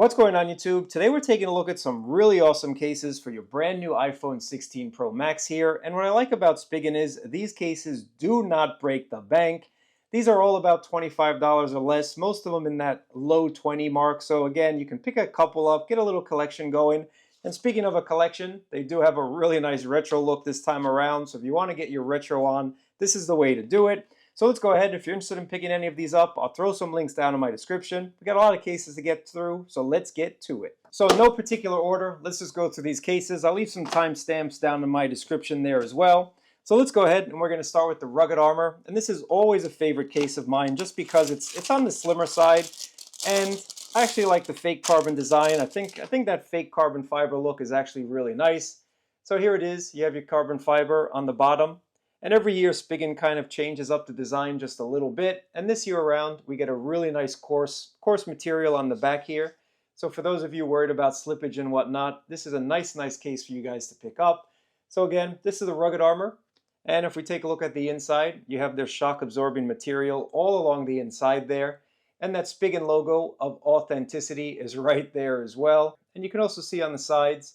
What's going on YouTube? Today we're taking a look at some really awesome cases for your brand new iPhone 16 Pro Max here. And what I like about Spigen is these cases do not break the bank. These are all about $25 or less, most of them in that low 20 mark. So again, you can pick a couple up, get a little collection going. And speaking of a collection, they do have a really nice retro look this time around. So if you want to get your retro on, this is the way to do it. So let's go ahead. If you're interested in picking any of these up, I'll throw some links down in my description. We got a lot of cases to get through, so let's get to it. So in no particular order, let's just go through these cases. I'll leave some timestamps down in my description there as well. So let's go ahead and we're going to start with the Rugged Armor. And this is always a favorite case of mine just because it's on the slimmer side. And I actually like the fake carbon design. I think that fake carbon fiber look is actually really nice. So here it is. You have your carbon fiber on the bottom. And every year Spigen kind of changes up the design just a little bit. And this year around, we get a really nice coarse material on the back here. So for those of you worried about slippage and whatnot, this is a nice case for you guys to pick up. So again, this is the Rugged Armor. And if we take a look at the inside, you have their shock absorbing material all along the inside there. And that Spigen logo of authenticity is right there as well. And you can also see on the sides,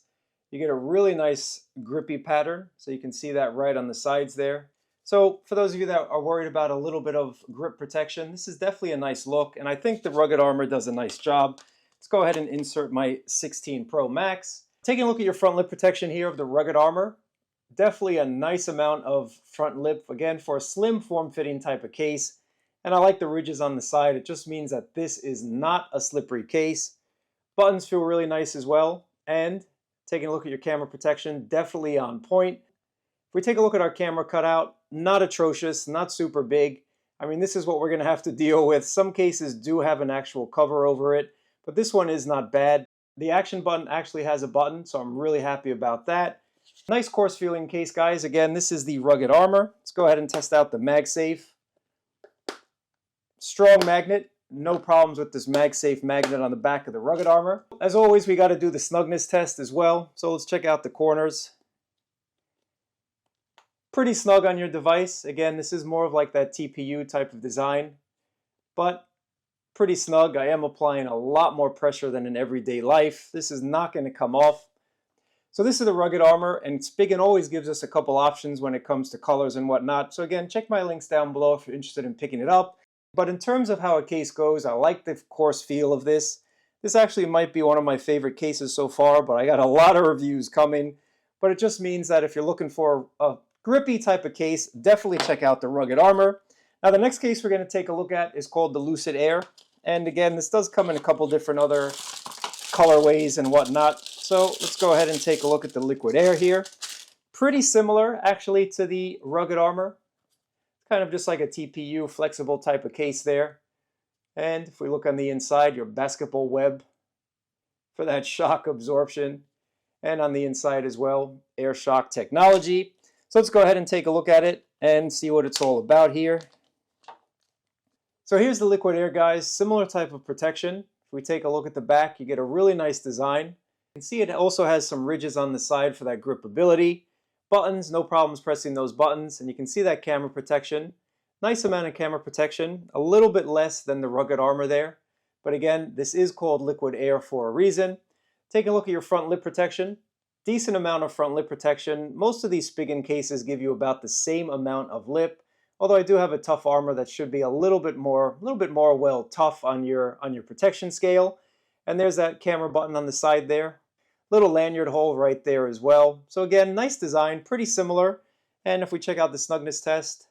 you get a really nice grippy pattern, so you can see that right on the sides there. So for those of you that are worried about a little bit of grip protection, this is definitely a nice look, and I think the Rugged Armor does a nice job. Let's go ahead and insert my 16 Pro Max. Taking a look at your front lip protection here of the Rugged Armor, definitely a nice amount of front lip, again, for a slim form-fitting type of case. And I like the ridges on the side. It just means that this is not a slippery case. Buttons feel really nice as well, and taking a look at your camera protection, definitely on point. If we take a look at our camera cutout, not atrocious, not super big. I mean, this is what we're going to have to deal with. Some cases do have an actual cover over it, but this one is not bad. The action button actually has a button, so I'm really happy about that. Nice coarse feeling case, guys. Again, this is the Rugged Armor. Let's go ahead and test out the Magsafe. Strong magnet. No problems with this Magsafe magnet on the back of the Rugged Armor. As always, we got to do the snugness test as well. So let's check out the corners. Pretty snug on your device. Again, this is more of like that TPU type of design, but pretty snug. I am applying a lot more pressure than in everyday life. This is not going to come off. So this is the Rugged Armor, and Spigen always gives us a couple options when it comes to colors and whatnot. So again, check my links down below if you're interested in picking it up. But in terms of how a case goes, I like the coarse feel of this. This actually might be one of my favorite cases so far, but I got a lot of reviews coming. But it just means that if you're looking for a grippy type of case, definitely check out the Rugged Armor. Now the next case we're going to take a look at is called the Lucid Air. And again, this does come in a couple different other colorways and whatnot. So let's go ahead and take a look at the Liquid Air here. Pretty similar actually to the Rugged Armor. Kind of just like a TPU flexible type of case there. And if we look on the inside, your basketball web for that shock absorption. And on the inside as well, air shock technology. So let's go ahead and take a look at it and see what it's all about here. So here's the Liquid Air, guys. Similar type of protection. If we take a look at the back, you get a really nice design. You can see it also has some ridges on the side for that gripability. Buttons, no problems pressing those buttons, and you can see that camera protection. Nice amount of camera protection, a little bit less than the Rugged Armor there. But again, this is called Liquid Air for a reason. Take a look at your front lip protection. Decent amount of front lip protection. Most of these Spigen cases give you about the same amount of lip. Although I do have a tough armor that should be a little bit more well tough on your protection scale. And there's that camera button on the side there. Little lanyard hole right there as well. So again, nice design, pretty similar. And if we check out the snugness test,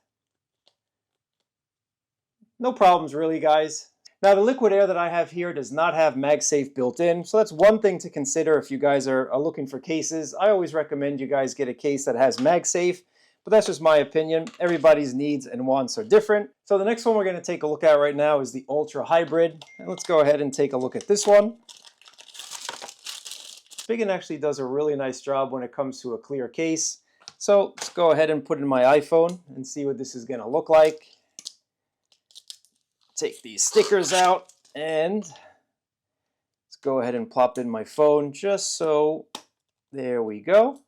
no problems really, guys. Now the Liquid Air that I have here does not have Magsafe built in. So that's one thing to consider if you guys are looking for cases. I always recommend you guys get a case that has Magsafe, but that's just my opinion. Everybody's needs and wants are different. So the next one we're going to take a look at right now is the Ultra Hybrid. And let's go ahead and take a look at this one. Spigen actually does a really nice job when it comes to a clear case. So let's go ahead and put in my iPhone and see what this is going to look like. Take these stickers out and let's go ahead and plop in my phone just so, there we go.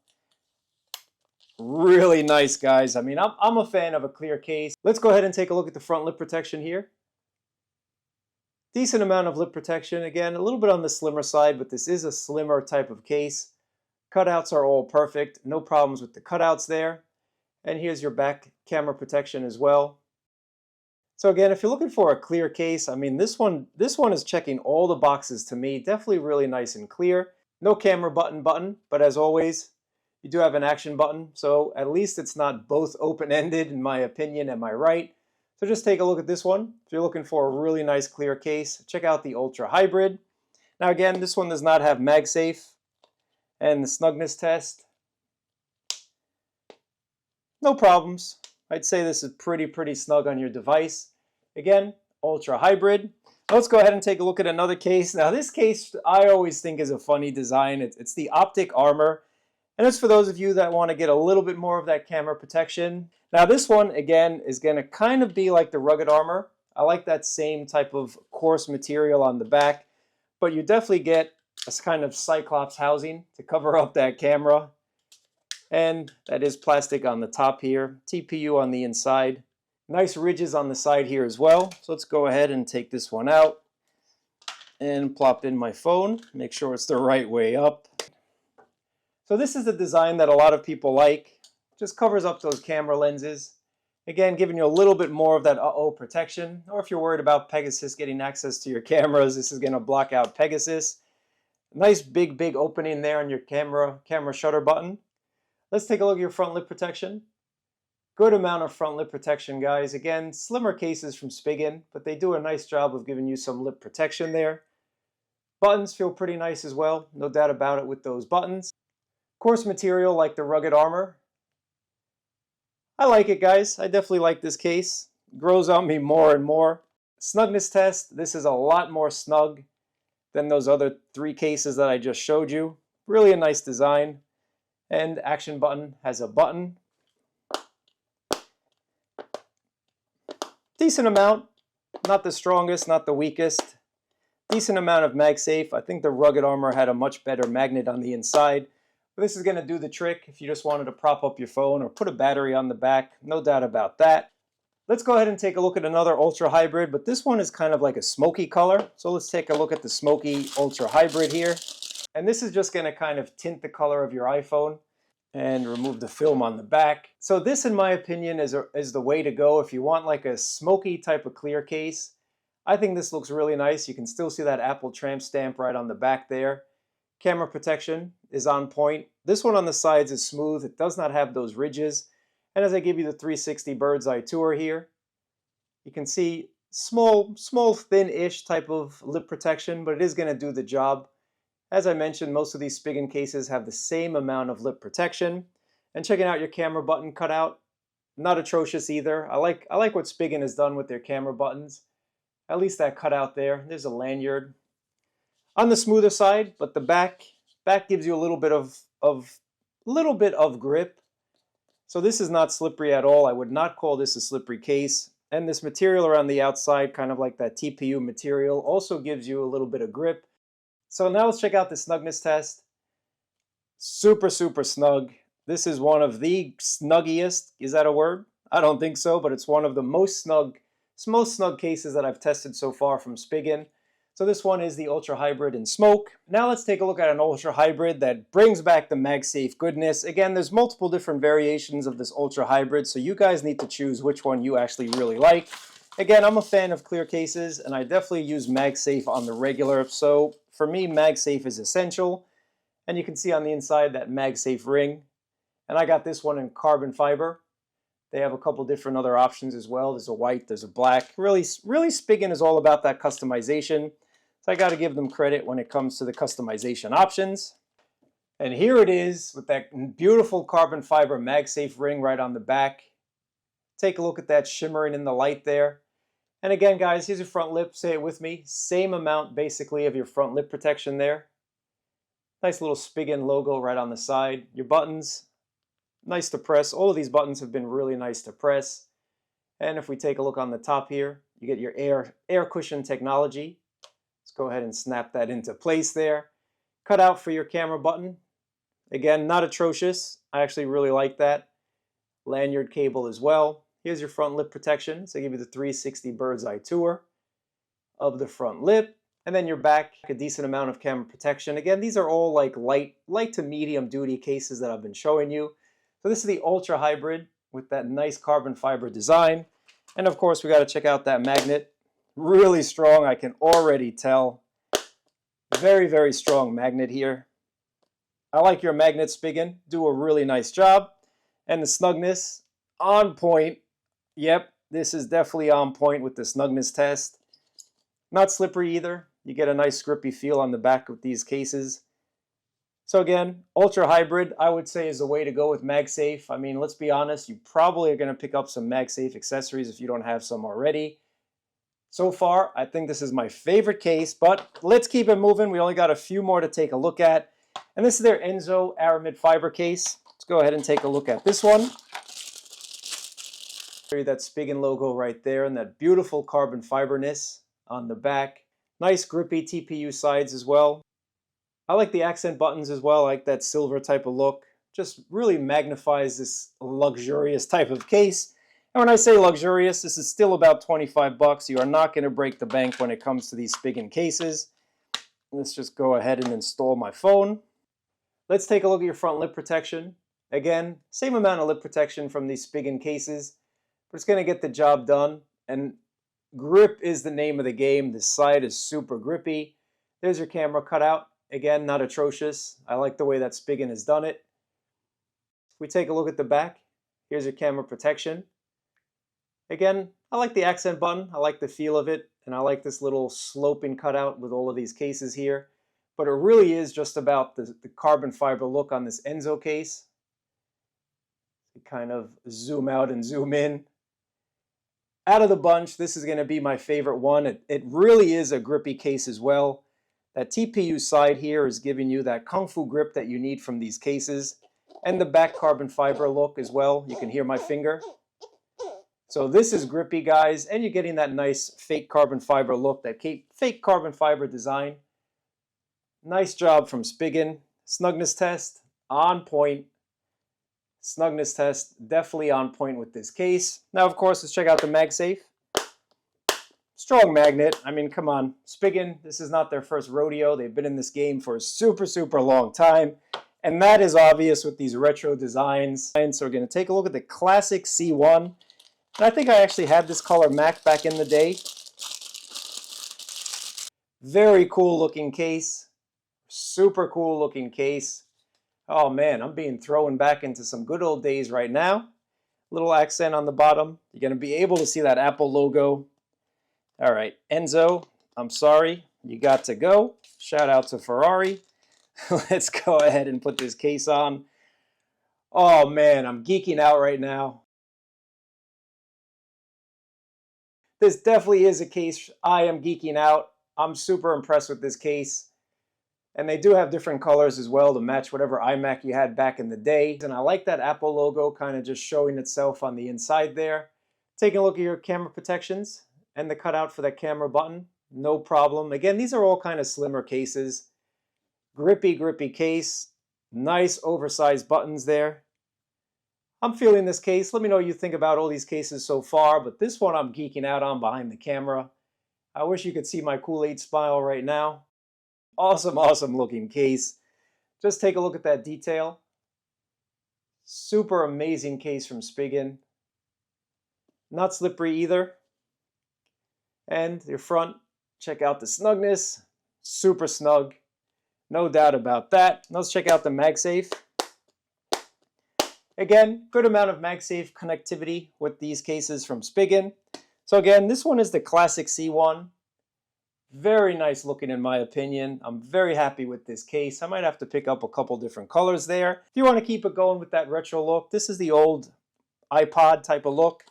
Really nice, guys. I mean, I'm a fan of a clear case. Let's go ahead and take a look at the front lip protection here. Decent amount of lip protection. Again, a little bit on the slimmer side, but this is a slimmer type of case. Cutouts are all perfect. No problems with the cutouts there. And here's your back camera protection as well. So again, if you're looking for a clear case, I mean, this one is checking all the boxes to me. Definitely really nice and clear. No camera button, but as always, you do have an action button. So at least it's not both open-ended, in my opinion. Am I right? So just take a look at this one. If you're looking for a really nice clear case, check out the Ultra Hybrid. Now again, this one does not have Magsafe and the snugness test. No problems. I'd say this is pretty snug on your device. Again, Ultra Hybrid. Let's go ahead and take a look at another case. Now this case I always think is a funny design. It's the Optik Armor. And it's for those of you that want to get a little bit more of that camera protection. Now this one, again, is going to kind of be like the rugged armor. I like that same type of coarse material on the back, but you definitely get a kind of Cyclops housing to cover up that camera. And that is plastic on the top here, TPU on the inside. Nice ridges on the side here as well. So let's go ahead and take this one out and plop in my phone. Make sure it's the right way up. So this is the design that a lot of people like. Just covers up those camera lenses. Again, giving you a little bit more of that uh-oh protection. Or if you're worried about Pegasus getting access to your cameras, this is going to block out Pegasus. Nice big opening there on your camera shutter button. Let's take a look at your front lip protection. Good amount of front lip protection, guys. Again, slimmer cases from Spigen, but they do a nice job of giving you some lip protection there. Buttons feel pretty nice as well. No doubt about it with those buttons. Coarse material like the rugged armor. I like it, guys. I definitely like this case. Grows on me more and more. Snugness test. This is a lot more snug than those other 3 cases that I just showed you. Really a nice design. And action button has a button. Decent amount. Not the strongest, not the weakest. Decent amount of MagSafe. I think the rugged armor had a much better magnet on the inside. But this is going to do the trick if you just wanted to prop up your phone or put a battery on the back. No doubt about that. Let's go ahead and take a look at another Ultra Hybrid, but this one is kind of like a smoky color. So let's take a look at the smoky Ultra Hybrid here. And this is just going to kind of tint the color of your iPhone and remove the film on the back. So this, in my opinion, is the way to go if you want like a smoky type of clear case. I think this looks really nice. You can still see that Apple tramp stamp right on the back there. Camera protection is on point. This one on the sides is smooth. It does not have those ridges. And as I give you the 360 bird's eye tour here, you can see small, thin-ish type of lip protection, but it is going to do the job. As I mentioned, most of these Spigen cases have the same amount of lip protection. And checking out your camera button cutout, not atrocious either. I like what Spigen has done with their camera buttons. At least that cutout there. There's a lanyard. On the smoother side, but the back gives you a little bit of grip. So this is not slippery at all. I would not call this a slippery case. And this material around the outside, kind of like that TPU material, also gives you a little bit of grip. So now let's check out the snugness test. Super snug. This is one of the snuggiest. Is that a word? I don't think so, but it's one of the most snug cases that I've tested so far from Spigen. So this one is the Ultra Hybrid in smoke. Now let's take a look at an Ultra Hybrid that brings back the MagSafe goodness. Again, there's multiple different variations of this Ultra Hybrid, so you guys need to choose which one you actually really like. Again, I'm a fan of clear cases, and I definitely use MagSafe on the regular. So for me, MagSafe is essential. And you can see on the inside that MagSafe ring. And I got this one in carbon fiber. They have a couple different other options as well. There's a white, there's a black. Really Spigen is all about that customization. So I got to give them credit when it comes to the customization options. And here it is with that beautiful carbon fiber MagSafe ring right on the back. Take a look at that shimmering in the light there. And again, guys, here's your front lip. Say it with me. Same amount, basically, of your front lip protection there. Nice little Spigen logo right on the side. Your buttons, nice to press. All of these buttons have been really nice to press. And if we take a look on the top here, you get your air cushion technology. Let's go ahead and snap that into place there. Cut out for your camera button. Again, not atrocious. I actually really like that. Lanyard cable as well. Here's your front lip protection. So I give you the 360 bird's eye tour. of the front lip, and then your back, a decent amount of camera protection. Again, these are all like light to medium duty cases that I've been showing you. So this is the Ultra Hybrid with that nice carbon fiber design. And of course, we got to check out that magnet. Really strong, I can already tell. Very, very strong magnet here. I like your magnet, Spigen. Do a really nice job. And the snugness, on point. Yep, this is definitely on point with the snugness test. Not slippery either. You get a nice grippy feel on the back with these cases. So again, Ultra Hybrid, I would say, is the way to go with Magsafe. I mean, let's be honest, you probably are going to pick up some Magsafe accessories if you don't have some already. So far, I think this is my favorite case, but let's keep it moving. We only got a few more to take a look at. And this is their Enzo Aramid fiber case. Let's go ahead and take a look at this one. That Spigen logo right there and that beautiful carbon fiberness on the back. Nice grippy TPU sides as well. I like the accent buttons as well. I like that silver type of look. Just really magnifies this luxurious type of case. And when I say luxurious, this is still about 25 bucks. You are not going to break the bank when it comes to these Spigen cases. Let's just go ahead and install my phone. Let's take a look at your front lip protection. Again, same amount of lip protection from these Spigen cases, but it's going to get the job done. And grip is the name of the game. This side is super grippy. There's your camera cutout. Again, not atrocious. I like the way that Spigen has done it. If we take a look at the back, here's your camera protection. Again, I like the accent button. I like the feel of it. And I like this little sloping cutout with all of these cases here. But it really is just about the carbon fiber look on this Enzo case. You kind of zoom out and zoom in. Out of the bunch, this is going to be my favorite one. It really is a grippy case as well. That TPU side here is giving you that kung fu grip that you need from these cases. And the back carbon fiber look as well. You can hear my finger. So this is grippy, guys, and you're getting that nice fake carbon fiber look, that fake carbon fiber design. Nice job from Spigen. Snugness test, on point. Snugness test, definitely on point with this case. Now, of course, let's check out the Magsafe. Strong magnet. I mean, come on. Spigen, this is not their first rodeo. They've been in this game for a super, super long time. And that is obvious with these retro designs. And so we're going to take a look at the classic C1. And I think I actually had this color Mac back in the day. Very cool looking case. Super cool looking case. Oh man, I'm being thrown back into some good old days right now. Little accent on the bottom. You're going to be able to see that Apple logo. All right, Enzo, I'm sorry. You got to go. Shout out to Ferrari. Let's go ahead and put this case on. Oh man, I'm geeking out right now. This definitely is a case I am geeking out. I'm super impressed with this case. And they do have different colors as well to match whatever iMac you had back in the day. And I like that Apple logo kind of just showing itself on the inside there. Taking a look at your camera protections and the cutout for that camera button. No problem. Again, these are all kind of slimmer cases. Grippy, grippy case. Nice oversized buttons there. I'm feeling this case. Let me know what you think about all these cases so far, but this one I'm geeking out on behind the camera. I wish you could see my Kool-Aid smile right now. Awesome, awesome looking case. Just take a look at that detail. Super amazing case from Spigen. Not slippery either. And your front, check out the snugness. Super snug. No doubt about that. Let's check out the Magsafe. Again, good amount of Magsafe connectivity with these cases from Spigen. So again, this one is the classic C1. Very nice looking in my opinion. I'm very happy with this case. I might have to pick up a couple different colors there. If you want to keep it going with that retro look, this is the old iPod type of look.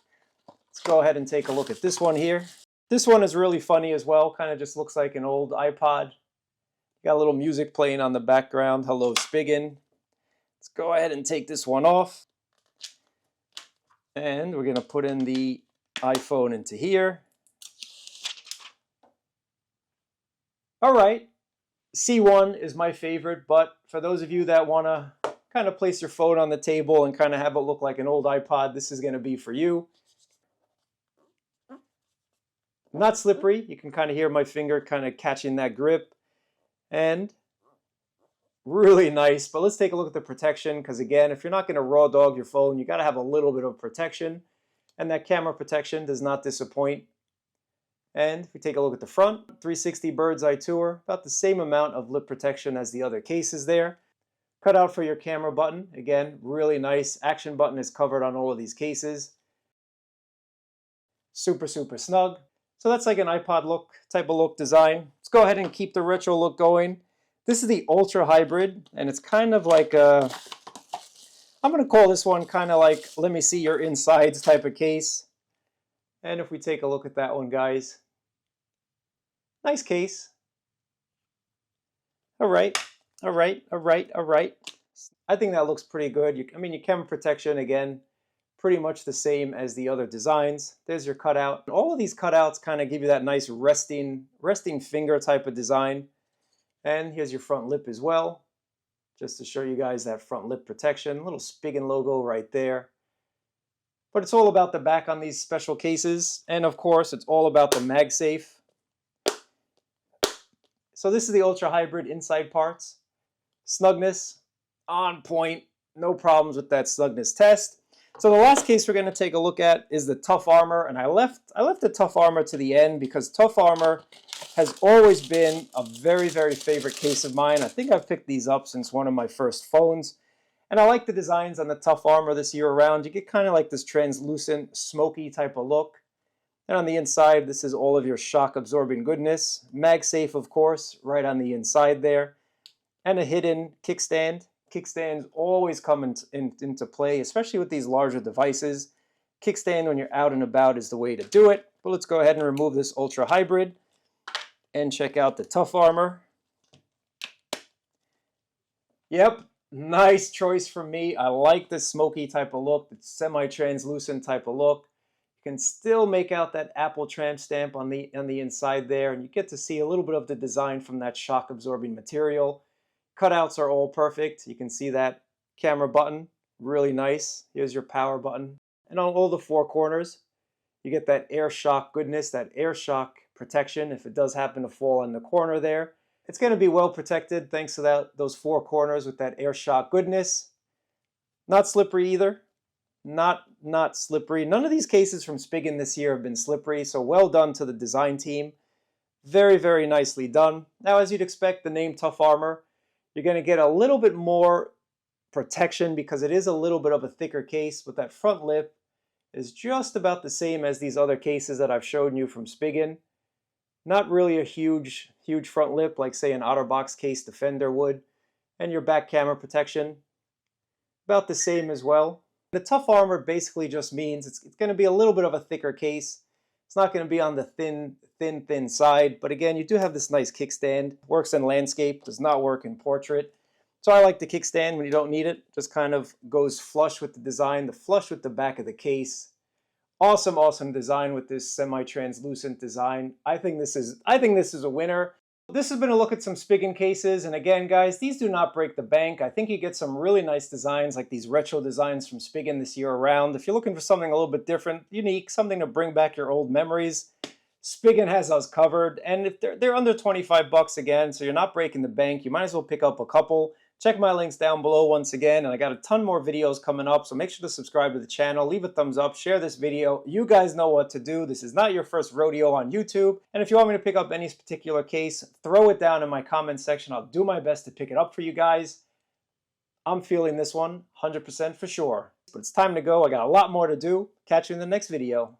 Let's go ahead and take a look at this one here. This one is really funny as well. Kind of just looks like an old iPod. Got a little music playing on the background. Hello, Spigen. Let's go ahead and take this one off. And we're going to put in the iPhone into here. All right, C1 is my favorite, but for those of you that want to kind of place your phone on the table and kind of have it look like an old iPod, this is going to be for you. Not slippery. You can kind of hear my finger kind of catching that grip. And really nice. But let's take a look at the protection, because again, if you're not going to raw dog your phone, you got to have a little bit of protection. And that camera protection does not disappoint. And if we take a look at the front, 360 bird's eye tour, about the same amount of lip protection as the other cases there. Cutout for your camera button, again, really nice. Action button is covered on all of these cases. Super, super snug. So that's like an iPod look, type of look design. Let's go ahead and keep the retro look going. This is the Ultra Hybrid, and it's kind of like a, I'm going to call this one kind of like, let me see your insides type of case. And if we take a look at that one, guys, nice case. All right, all right, all right, all right. I think that looks pretty good. I mean, your camera protection, again, pretty much the same as the other designs. There's your cutout. All of these cutouts kind of give you that nice resting finger type of design. And here's your front lip as well, just to show you guys that front lip protection. Little Spigen logo right there. But it's all about the back on these special cases. And of course, it's all about the Magsafe. So this is the Ultra Hybrid inside parts. Snugness, on point. No problems with that snugness test. So the last case we're going to take a look at is the Tough Armor. And I left the Tough Armor to the end because Tough Armor has always been a very, very favorite case of mine. I think I've picked these up since one of my first phones. And I like the designs on the Tough Armor this year around. You get kind of like this translucent, smoky type of look. And on the inside, this is all of your shock-absorbing goodness. MagSafe, of course, right on the inside there. And a hidden kickstand. Kickstands always come into play, especially with these larger devices. Kickstand when you're out and about is the way to do it. But let's go ahead and remove this Ultra Hybrid and check out the Tough Armor. Yep, nice choice from me. I like this smoky type of look, the semi-translucent type of look. You can still make out that Apple tramp stamp on the inside there, and you get to see a little bit of the design from that shock-absorbing material. Cutouts are all perfect. You can see that camera button, really nice. Here's your power button. And on all the four corners, you get that air shock goodness, that air shock protection if it does happen to fall in the corner there. It's going to be well protected thanks to those four corners with that air shock goodness. Not slippery either. Not slippery. None of these cases from Spigen this year have been slippery, so well done to the design team. Very, very nicely done. Now, as you'd expect, the name Tough Armor, you're going to get a little bit more protection because it is a little bit of a thicker case, but that front lip is just about the same as these other cases that I've shown you from Spigen. Not really a huge front lip like, say, an OtterBox case Defender would. And your back camera protection, about the same as well. The Tough Armor basically just means it's going to be a little bit of a thicker case. It's not going to be on the thin side. But again, you do have this nice kickstand. Works in landscape, does not work in portrait. So I like the kickstand when you don't need it. Just kind of goes flush with the design, flush with the back of the case. Awesome, awesome design with this semi-translucent design. I think this is a winner. This has been a look at some Spigen cases, and again, guys, these do not break the bank. I think you get some really nice designs like these retro designs from Spigen this year around. If you're looking for something a little bit different, unique, something to bring back your old memories, Spigen has us covered. And if they're under 25 bucks again, so you're not breaking the bank, you might as well pick up a couple. Check my links down below once again, and I got a ton more videos coming up, so make sure to subscribe to the channel, leave a thumbs up, share this video. You guys know what to do. This is not your first rodeo on YouTube, and if you want me to pick up any particular case, throw it down in my comment section. I'll do my best to pick it up for you guys. I'm feeling this one 100% for sure. But it's time to go. I got a lot more to do. Catch you in the next video.